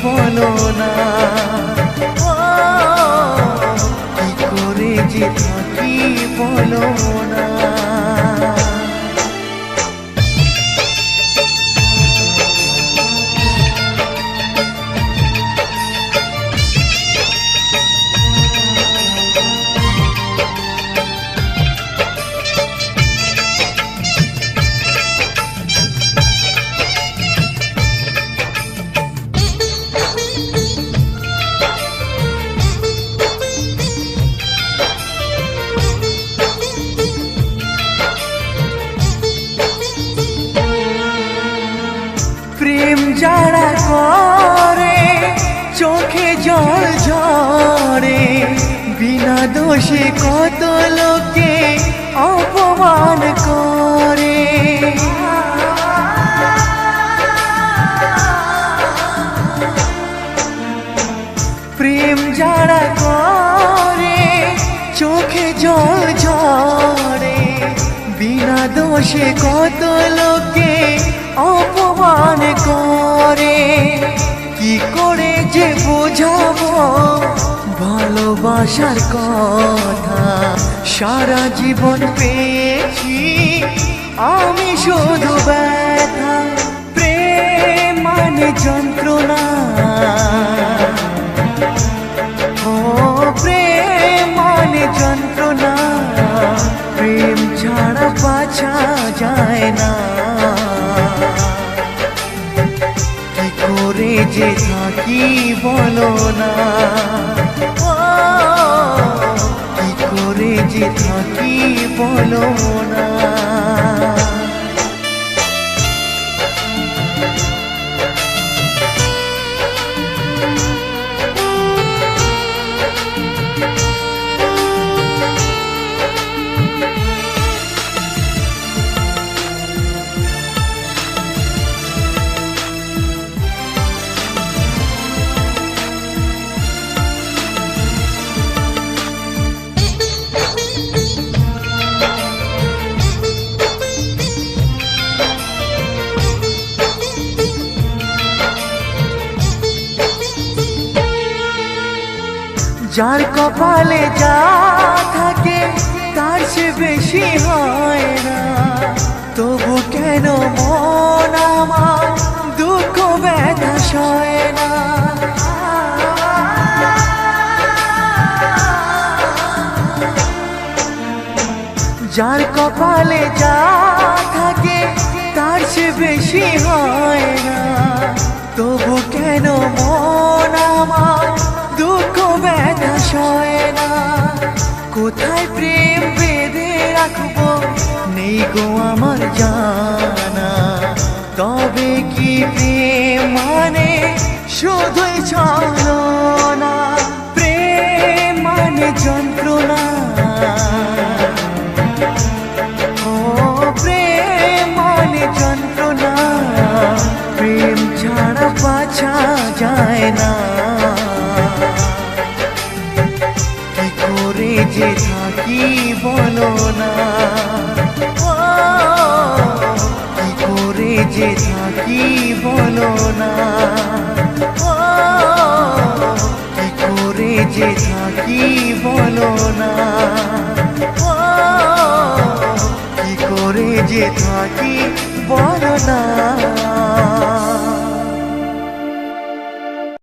বলো না, ও কি করে যে থাকি বলো না। প্রেম যারা করে চোখে জল ঝরে, বিনা দোষে কত লোকে অপমান করে। প্রেম যারা করে চোখে জল ঝরে, বিনা দোষে কত লোকে অপমান করে। কি করে যে বোঝাবো ভালোবাসার কথা, সারা জীবন পেয়েছি আমি শুধু ব্যথা। প্রেম মানে যন্ত্রণা, ও প্রেম মানে যন্ত্রণা, প্রেম ছাড়া বাঁচা যায় না। কি করে যে থাকি বলো না, ও কি করে যে থাকি বলো না। যার কপালে যা থাকে তার সে বেশি হয় না, তবু কেন মন আমার দুঃখ ব্যথা সয় না। যার কপালে যা থাকে তার সে বেশি হয় না, তবু কেন মন আমার দুঃখ ব্যথা সয় না। কোথায় প্রেম বেঁধে রাখবো নেই গো আমার জানা, তবে কি প্রেম মানে শুধুই ছলনা। প্রেম মানে যন্ত্রণা, ও প্রেম মানে যন্ত্রণা, প্রেম ছাড়া বাঁচা যায় না। কি করে যে থাকি বলো না, ও কি করে যে থাকি বলো না, ও কি করে যে থাকি বলো না, ও কি করে যে থাকি বলো না।